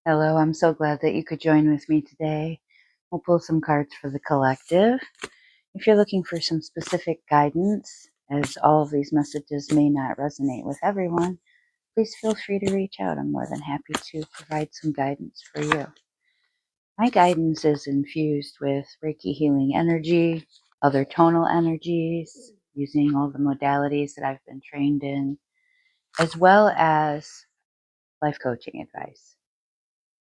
Hello, I'm so glad that you could join with me today. We'll pull some cards for the collective. If you're looking for some specific guidance, as all of these messages may not resonate with everyone, please feel free to reach out. I'm more than happy to provide some guidance for you. My guidance is infused with Reiki healing energy, other tonal energies, using all the modalities that I've been trained in, as well as life coaching advice.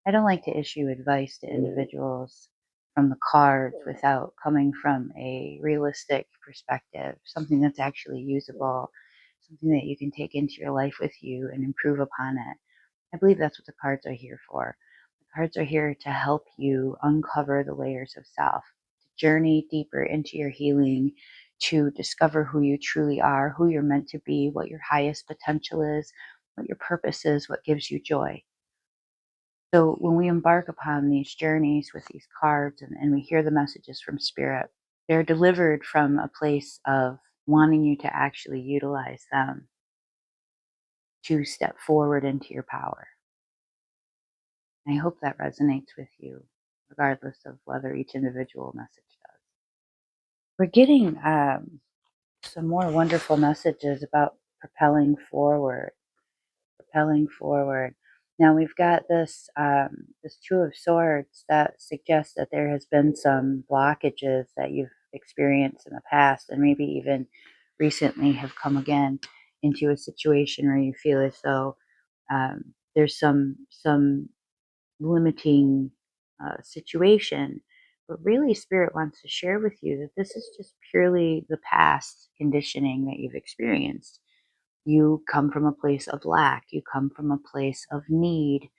I don't like to issue advice to individuals from the cards without coming from a realistic perspective, something that's actually usable, something that you can take into your life with you and improve upon it. I believe that's what the cards are here for. The cards are here to help you uncover the layers of self, to journey deeper into your healing, to discover who you truly are, who you're meant to be, what your highest potential is, what your purpose is, what gives you joy. So when we embark upon these journeys with these cards and we hear the messages from spirit, they're delivered from a place of wanting you to actually utilize them to step forward into your power. And I hope that resonates with you, regardless of whether each individual message does. We're getting some more wonderful messages about propelling forward. Now we've got this Two of Swords that suggests that there has been some blockages that you've experienced in the past, and maybe even recently have come again into a situation where you feel as though there's some limiting situation. But really, Spirit wants to share with you that this is just purely the past conditioning that you've experienced. You come from a place of lack. You come from a place of need.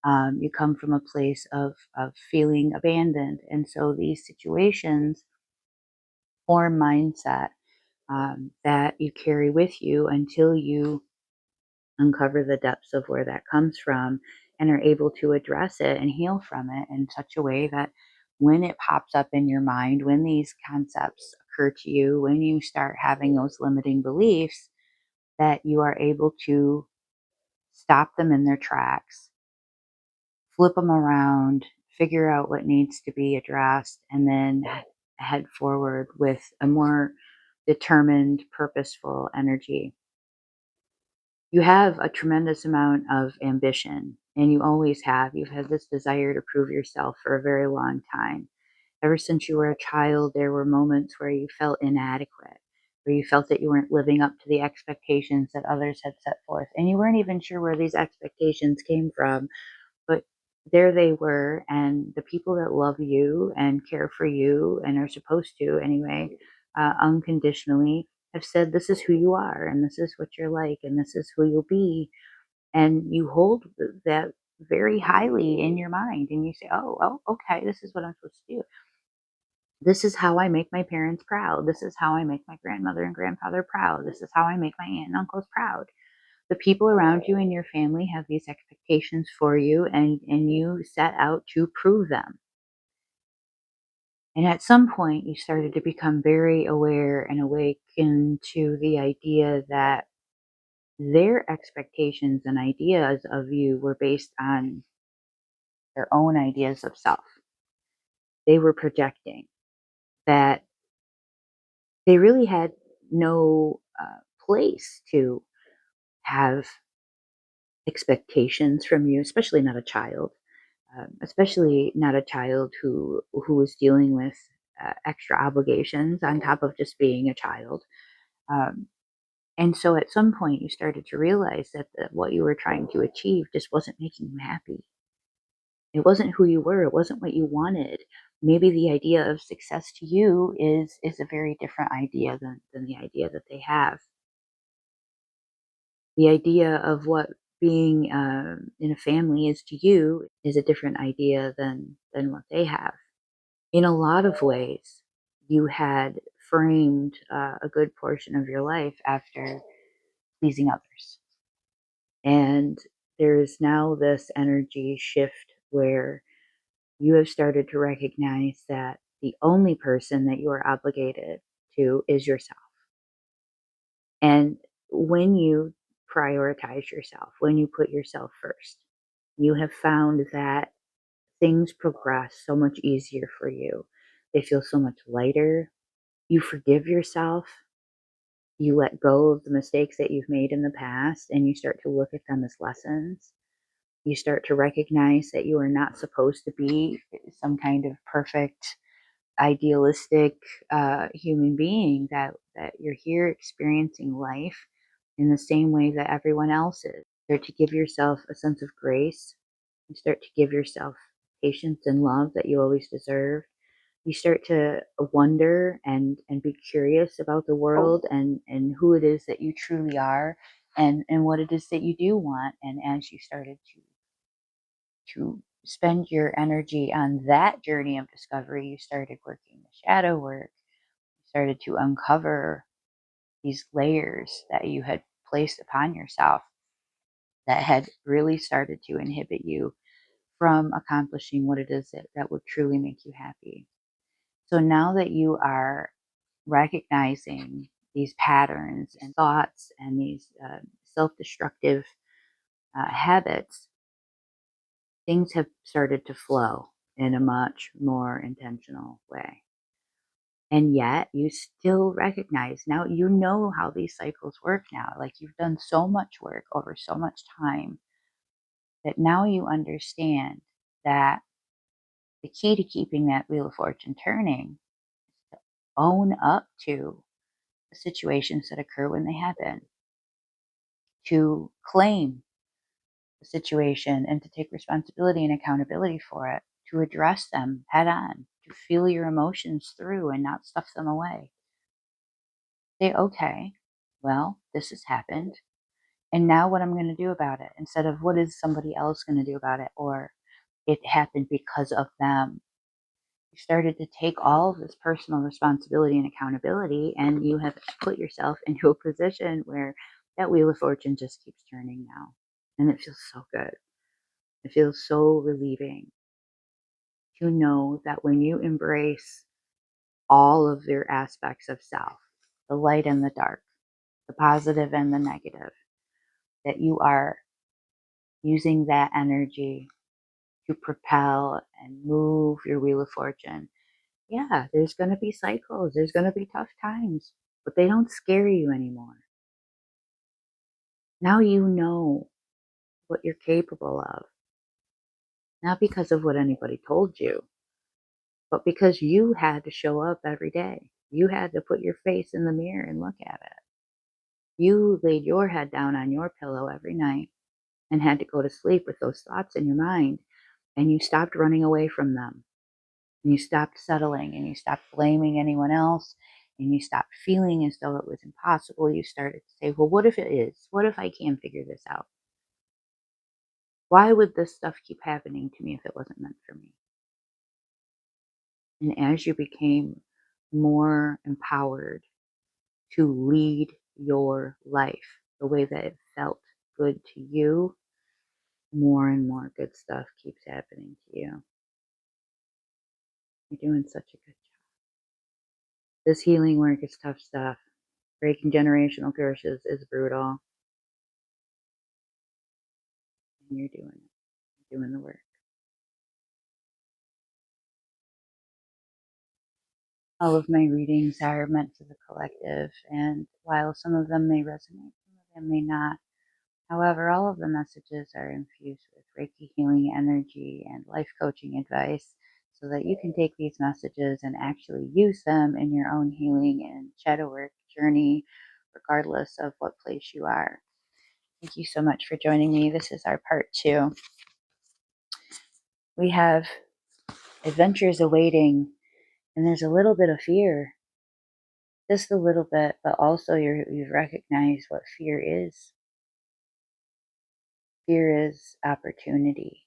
You come from a place of feeling abandoned. And so these situations form mindset that you carry with you until you uncover the depths of where that comes from and are able to address it and heal from it in such a way that when it pops up in your mind, when these concepts occur to you, when you start having those limiting beliefs, that you are able to stop them in their tracks, flip them around, figure out what needs to be addressed, and then head forward with a more determined, purposeful energy. You have a tremendous amount of ambition, and you always have. You've had this desire to prove yourself for a very long time. Ever since you were a child, there were moments where you felt inadequate, where you felt that you weren't living up to the expectations that others had set forth, and you weren't even sure where these expectations came from. But there they were, and the people that love you and care for you and are supposed to anyway, unconditionally, have said, "This is who you are, and this is what you're like, and this is who you'll be." And you hold that very highly in your mind, and you say, "Oh, okay, this is what I'm supposed to do. This is how I make my parents proud. This is how I make my grandmother and grandfather proud. This is how I make my aunt and uncles proud." The people around you and your family have these expectations for you, and you set out to prove them. And at some point you started to become very aware and awaken to the idea that their expectations and ideas of you were based on their own ideas of self. They were projecting that they really had no place to have expectations from you, especially not a child. Especially not a child who was dealing with extra obligations on top of just being a child. Um, and so at some point, you started to realize that what you were trying to achieve just wasn't making you happy. It wasn't who you were. It wasn't what you wanted. Maybe the idea of success to you is a very different idea than the idea that they have. The idea of what being in a family is to you is a different idea than what they have. In a lot of ways, you had framed a good portion of your life after pleasing others. And there's now this energy shift where you have started to recognize that the only person that you are obligated to is yourself. And when you prioritize yourself, when you put yourself first, You have found that things progress so much easier for you. They feel so much lighter. You forgive yourself. You let go of the mistakes that you've made in the past and you start to look at them as lessons. You start to recognize that you are not supposed to be some kind of perfect, idealistic human being, that you're here experiencing life in the same way that everyone else is. Start to give yourself a sense of grace. You start to give yourself patience and love that you always deserve. You start to wonder and be curious about the world and who it is that you truly are, and what it is that you do want. And as you started to spend your energy on that journey of discovery, you started working the shadow work. You started to uncover these layers that you had placed upon yourself that had really started to inhibit you from accomplishing what it is that would truly make you happy. So now that you are recognizing these patterns and thoughts and these self destructive habits, things have started to flow in a much more intentional way. And yet, you still recognize now, you know how these cycles work now. Like, you've done so much work over so much time that now you understand that the key to keeping that wheel of fortune turning is to own up to the situations that occur when they happen, to claim the situation and to take responsibility and accountability for it, to address them head on, to feel your emotions through and not stuff them away. Say, okay, well, this has happened. And now what I'm going to do about it, instead of what is somebody else going to do about it, or it happened because of them. You started to take all of this personal responsibility and accountability, and you have put yourself into a position where that wheel of fortune just keeps turning now. And it feels so good. It feels so relieving to know that when you embrace all of your aspects of self, the light and the dark, the positive and the negative, that you are using that energy to propel and move your wheel of fortune. Yeah, there's going to be cycles, there's going to be tough times, but they don't scare you anymore. Now you know what you're capable of, not because of what anybody told you, but because you had to show up every day. You had to put your face in the mirror and look at it. You laid your head down on your pillow every night and had to go to sleep with those thoughts in your mind, and you stopped running away from them. And you stopped settling and you stopped blaming anyone else and you stopped feeling as though it was impossible. You started to say, well, what if it is? What if I can figure this out? Why would this stuff keep happening to me if it wasn't meant for me? And as you became more empowered to lead your life the way that it felt good to you, more and more good stuff keeps happening to you. You're doing such a good job. This healing work is tough stuff. Breaking generational curses is brutal, and you're doing it. You're doing the work. All of my readings are meant for the collective, and while some of them may resonate, some of them may not. However, all of the messages are infused with Reiki healing energy and life coaching advice so that you can take these messages and actually use them in your own healing and shadow work journey, regardless of what place you are. Thank you so much for joining me. This is our part 2. We have adventures awaiting, and there's a little bit of fear, just a little bit, but also you've recognized what fear is. Fear is opportunity.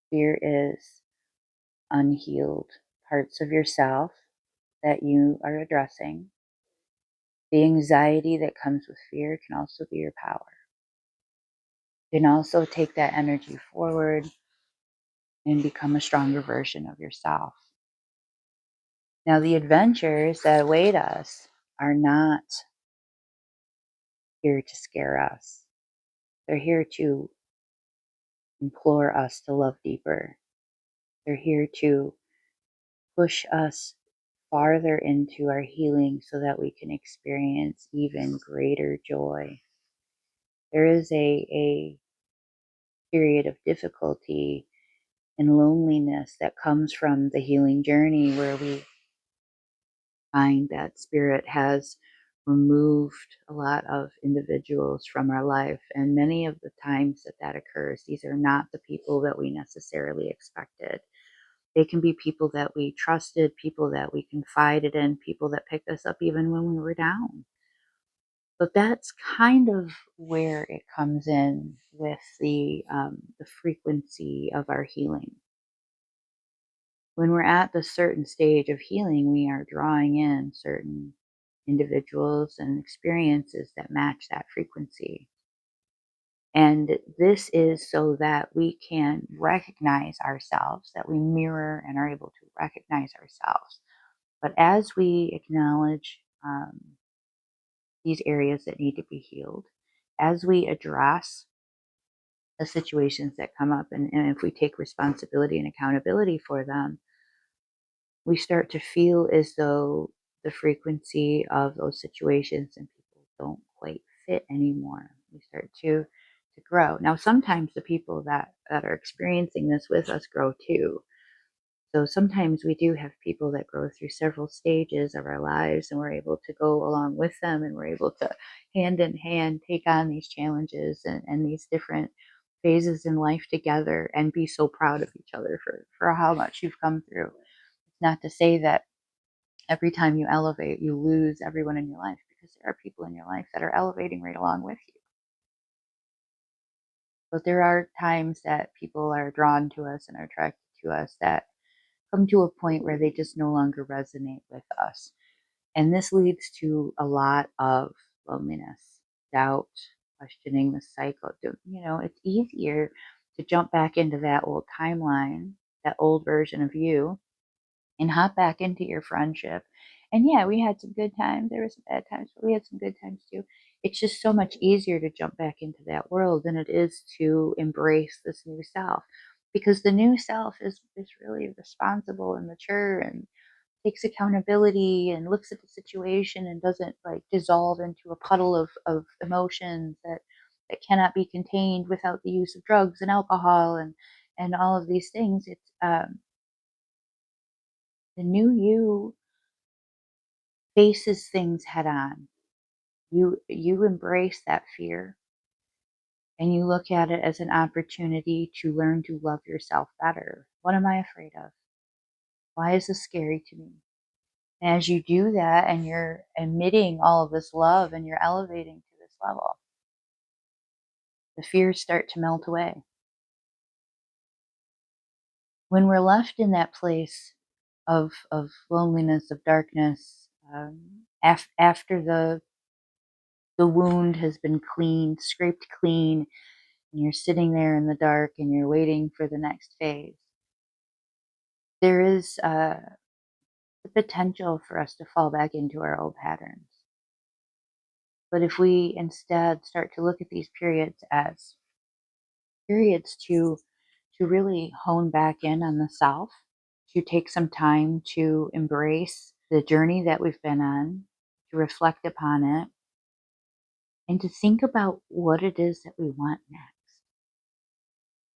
Fear is unhealed parts of yourself that you are addressing. The anxiety that comes with fear can also be your power. You can also take that energy forward and become a stronger version of yourself. Now, the adventures that await us are not here to scare us. They're here to implore us to love deeper. They're here to push us farther into our healing so that we can experience even greater joy. There is a period of difficulty and loneliness that comes from the healing journey where we find that spirit has removed a lot of individuals from our life. And many of the times that that occurs, these are not the people that we necessarily expected. They can be people that we trusted, people that we confided in, people that picked us up even when we were down. But that's kind of where it comes in with the frequency of our healing. When we're at the certain stage of healing, we are drawing in certain individuals and experiences that match that frequency. And this is so that we can recognize ourselves, that we mirror and are able to recognize ourselves. But as we acknowledge these areas that need to be healed, as we address the situations that come up, and if we take responsibility and accountability for them, we start to feel as though the frequency of those situations and people don't quite fit anymore. We start to grow. Now, sometimes the people that are experiencing this with us grow too. So sometimes we do have people that grow through several stages of our lives, and we're able to go along with them, and we're able to hand in hand take on these challenges and these different phases in life together and be so proud of each other for how much you've come through. Not to say that every time you elevate, you lose everyone in your life, because there are people in your life that are elevating right along with you. But there are times that people are drawn to us and are attracted to us that come to a point where they just no longer resonate with us. And this leads to a lot of loneliness, doubt, questioning the cycle. It's easier to jump back into that old timeline, that old version of you, and hop back into your friendship. And yeah, we had some good times. There were some bad times, but we had some good times too. It's just so much easier to jump back into that world than it is to embrace this new self. Because the new self is really responsible and mature and takes accountability and looks at the situation and doesn't like dissolve into a puddle of emotions that cannot be contained without the use of drugs and alcohol and all of these things. It's the new you faces things head on. You embrace that fear and you look at it as an opportunity to learn to love yourself better. What am I afraid of? Why is this scary to me? And as you do that and you're emitting all of this love and you're elevating to this level, the fears start to melt away. When we're left in that place of loneliness, of darkness, after the wound has been cleaned, scraped clean, and you're sitting there in the dark and you're waiting for the next phase, there is the potential for us to fall back into our old patterns. But if we instead start to look at these periods as periods to really hone back in on the self, to take some time to embrace the journey that we've been on, to reflect upon it, and to think about what it is that we want next.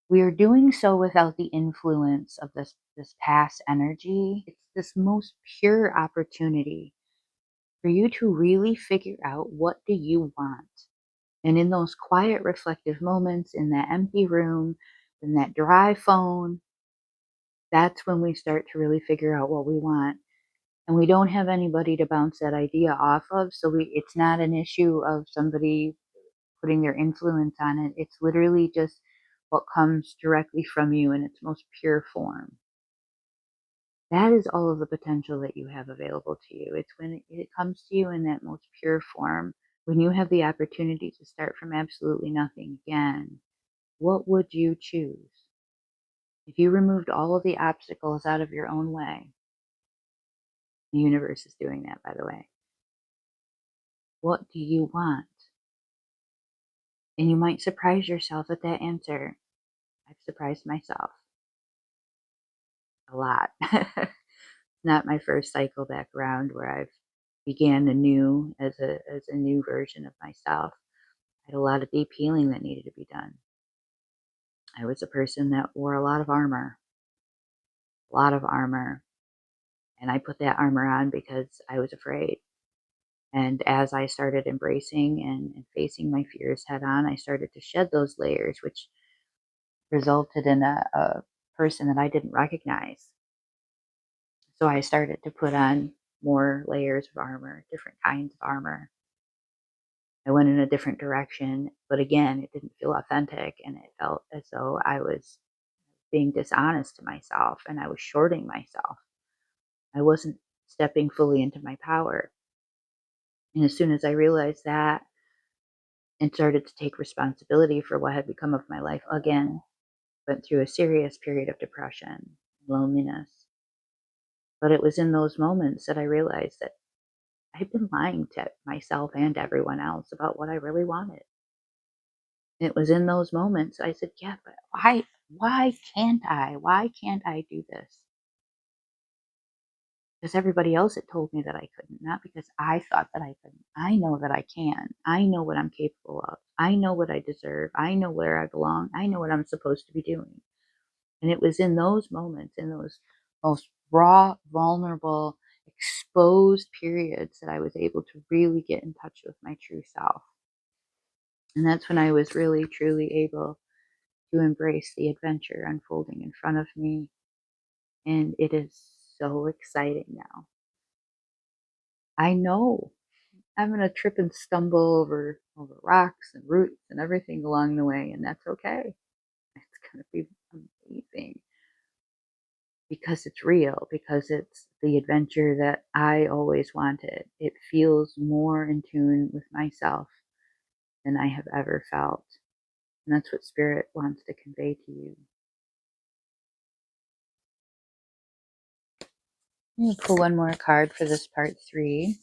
We are doing so without the influence of this past energy. It's this most pure opportunity for you to really figure out, what do you want? And in those quiet reflective moments, in that empty room, in that dry phone, that's when we start to really figure out what we want. And we don't have anybody to bounce that idea off of, so it's not an issue of somebody putting their influence on it. It's literally just what comes directly from you in its most pure form. That is all of the potential that you have available to you. It's when it comes to you in that most pure form, when you have the opportunity to start from absolutely nothing again. What would you choose? If you removed all of the obstacles out of your own way, the universe is doing that, by the way. What do you want? And you might surprise yourself at that answer. I've surprised myself a lot. Not my first cycle back around where I've began anew as a new version of myself. I had a lot of deep healing that needed to be done. I was a person that wore a lot of armor, and I put that armor on because I was afraid. And as I started embracing and facing my fears head on, I started to shed those layers, which resulted in a person that I didn't recognize. So I started to put on more layers of armor, different kinds of armor. I went in a different direction, but again, it didn't feel authentic and it felt as though I was being dishonest to myself and I was shorting myself. I wasn't stepping fully into my power. And as soon as I realized that and started to take responsibility for what had become of my life again, went through a serious period of depression, loneliness. But it was in those moments that I realized that I've been lying to myself and everyone else about what I really wanted. It was in those moments I said, "Yeah, but why can't I? Why can't I do this?" Because everybody else had told me that I couldn't, not because I thought that I couldn't. I know that I can. I know what I'm capable of. I know what I deserve. I know where I belong. I know what I'm supposed to be doing. And it was in those moments, in those most raw, vulnerable, exposed periods that I was able to really get in touch with my true self. And that's when I was really, truly able to embrace the adventure unfolding in front of me. And it is so exciting now. I know I'm going to trip and stumble over rocks and roots and everything along the way, and that's okay. It's going to be amazing because it's real, because it's the adventure that I always wanted. It feels more in tune with myself than I have ever felt. And that's what spirit wants to convey to you. I'm going to pull one more card for this part 3.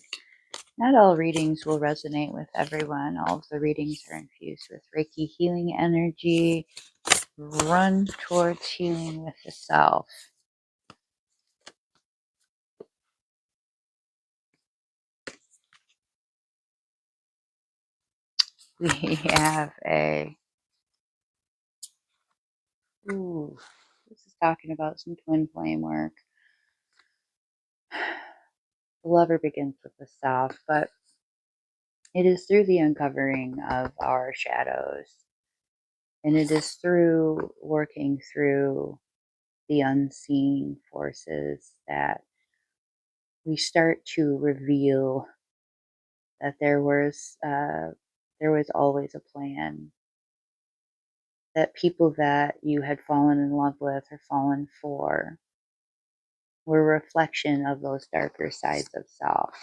Not all readings will resonate with everyone. All of the readings are infused with Reiki healing energy. Run towards healing with the self. We have this is talking about some twin flame work. The lover begins with the self, but it is through the uncovering of our shadows. And it is through working through the unseen forces that we start to reveal that there was always a plan, that people that you had fallen in love with or fallen for were a reflection of those darker sides of self.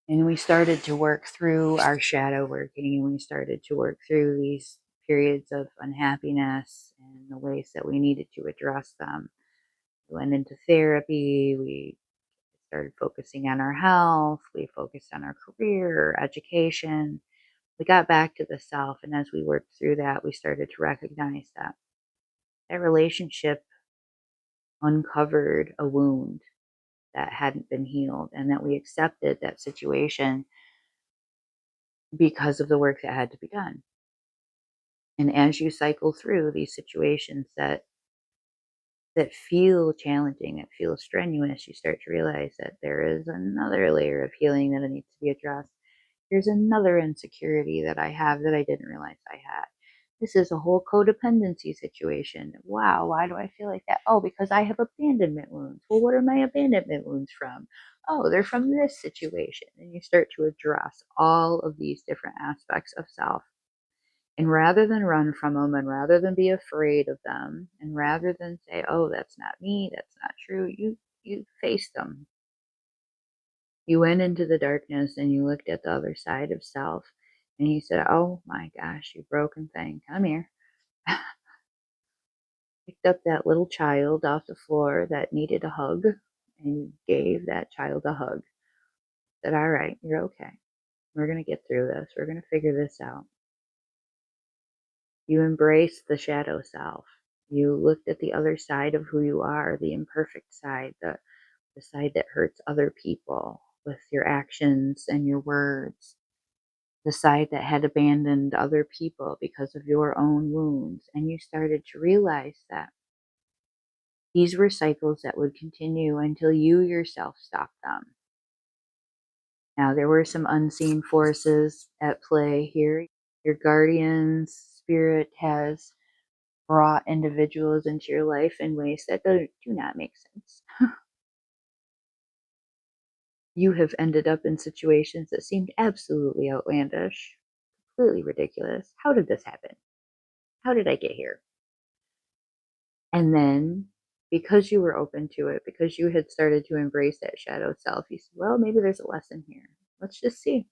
And we started to work through our shadow working, and we started to work through these periods of unhappiness and the ways that we needed to address them. We went into therapy, we started focusing on our health, we focused on our career, education. We got back to the self, and as we worked through that, we started to recognize that that relationship uncovered a wound that hadn't been healed, and that we accepted that situation because of the work that had to be done. And as you cycle through these situations that feel challenging, that feel strenuous, you start to realize that there is another layer of healing that needs to be addressed. There's another insecurity that I have that I didn't realize I had. This is a whole codependency situation. Wow, why do I feel like that? Oh, because I have abandonment wounds. Well, what are my abandonment wounds from? Oh, they're from this situation. And you start to address all of these different aspects of self. And rather than run from them, and rather than be afraid of them, and rather than say, "Oh, that's not me, that's not true," you faced them. You went into the darkness and you looked at the other side of self and you said, "Oh my gosh, you broken thing, come here." Picked up that little child off the floor that needed a hug and you gave that child a hug. Said, "All right, you're okay. We're going to get through this. We're going to figure this out." You embraced the shadow self. You looked at the other side of who you are, the imperfect side, the side that hurts other people with your actions and your words, the side that had abandoned other people because of your own wounds. And you started to realize that these were cycles that would continue until you yourself stopped them. Now, there were some unseen forces at play here. Your guardian's spirit has brought individuals into your life in ways that do not make sense. You have ended up in situations that seemed absolutely outlandish, completely ridiculous. How did this happen? How did I get here? And then, because you were open to it, because you had started to embrace that shadow self, you said, well, maybe there's a lesson here. Let's just see.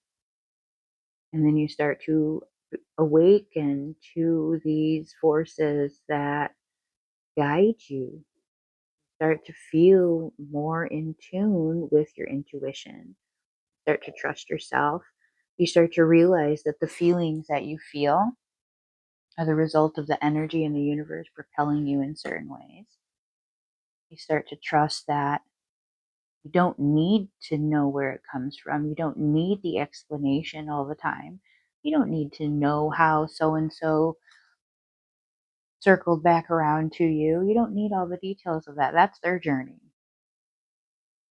And then you start to awaken to these forces that guide you, start to feel more in tune with your intuition, start to trust yourself. You start to realize that the feelings that you feel are the result of the energy in the universe propelling you in certain ways. You start to trust that you don't need to know where it comes from. You don't need the explanation all the time. You don't need to know how so and so circled back around to you. You don't need all the details of that. That's their journey.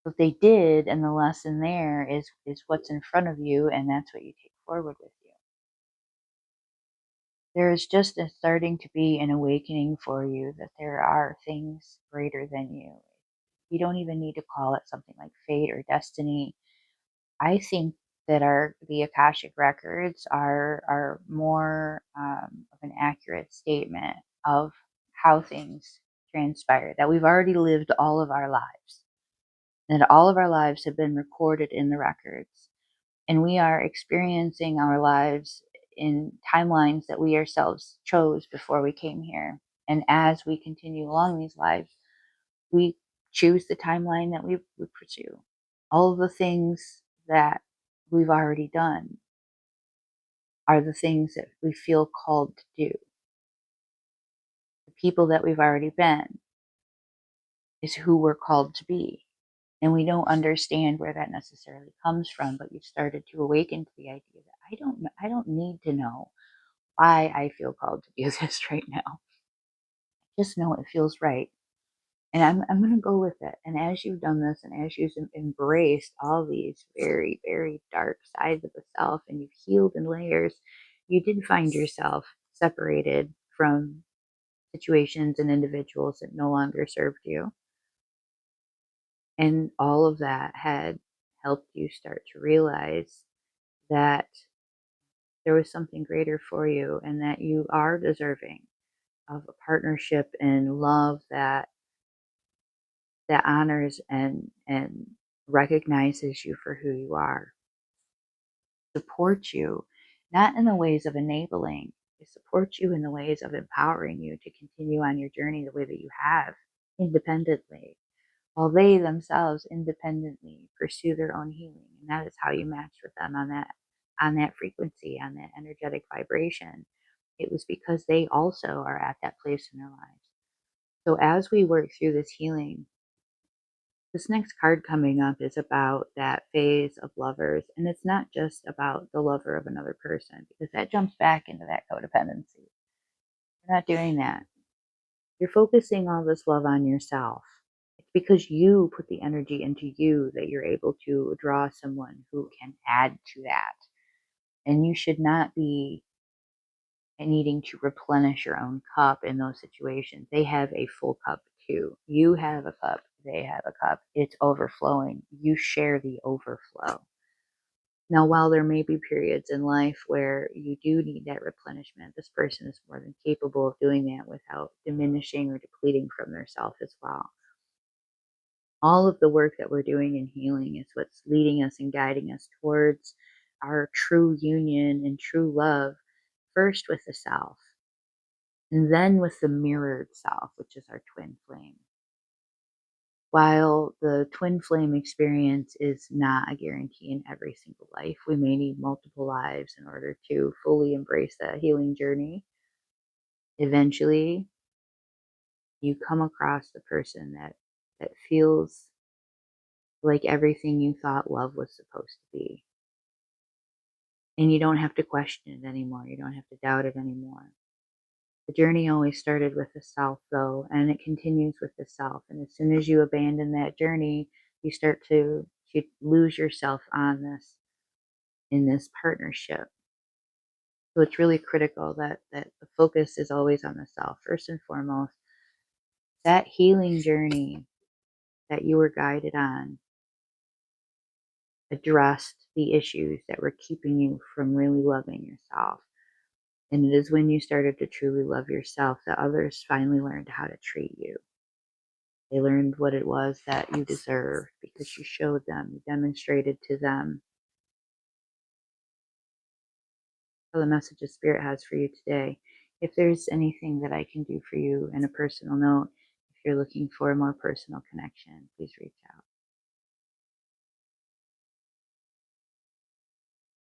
What they did and the lesson there is what's in front of you, and that's what you take forward with you. There is just starting to be an awakening for you that there are things greater than you. You don't even need to call it something like fate or destiny. I think that the Akashic records are more of an accurate statement of how things transpire. That we've already lived all of our lives, that all of our lives have been recorded in the records, and we are experiencing our lives in timelines that we ourselves chose before we came here. And as we continue along these lives, we choose the timeline that we pursue. All of the things that we've already done are the things that we feel called to do. The people that we've already been is who we're called to be. And we don't understand where that necessarily comes from, but you've started to awaken to the idea that I don't need to know why I feel called to do this right now. Just know it feels right. And I'm going to go with it. And as you've done this, and as you've embraced all these very, very dark sides of the self, and you've healed in layers, you did find yourself separated from situations and individuals that no longer served you. And all of that had helped you start to realize that there was something greater for you, and that you are deserving of a partnership and love that honors and recognizes you for who you are, supports you, not in the ways of enabling, it supports you in the ways of empowering you to continue on your journey the way that you have, independently, while they themselves independently pursue their own healing. And that is how you match with them on that frequency, on that energetic vibration. It was because they also are at that place in their lives. So as we work through this healing, this next card coming up is about that phase of lovers. And it's not just about the lover of another person, because that jumps back into that codependency. You're not doing that. You're focusing all this love on yourself. It's because you put the energy into you that you're able to draw someone who can add to that. And you should not be needing to replenish your own cup in those situations. They have a full cup too. You have a cup, they have a cup. It's overflowing. You share the overflow. Now, while there may be periods in life where you do need that replenishment, this person is more than capable of doing that without diminishing or depleting from their self as well. All of the work that we're doing in healing is what's leading us and guiding us towards our true union and true love, first with the self, and then with the mirrored self, which is our twin flame. While the twin flame experience is not a guarantee in every single life, we may need multiple lives in order to fully embrace that healing journey. Eventually, you come across the person that feels like everything you thought love was supposed to be. And you don't have to question it anymore. You don't have to doubt it anymore. The journey always started with the self, though, and it continues with the self. And as soon as you abandon that journey, you start to lose yourself on this in this partnership. So it's really critical that the focus is always on the self. First and foremost, that healing journey that you were guided on addressed the issues that were keeping you from really loving yourself. And it is when you started to truly love yourself that others finally learned how to treat you. They learned what it was that you deserved because you showed them, you demonstrated to them the message the Spirit has for you today. If there's anything that I can do for you in a personal note, if you're looking for a more personal connection, please reach out.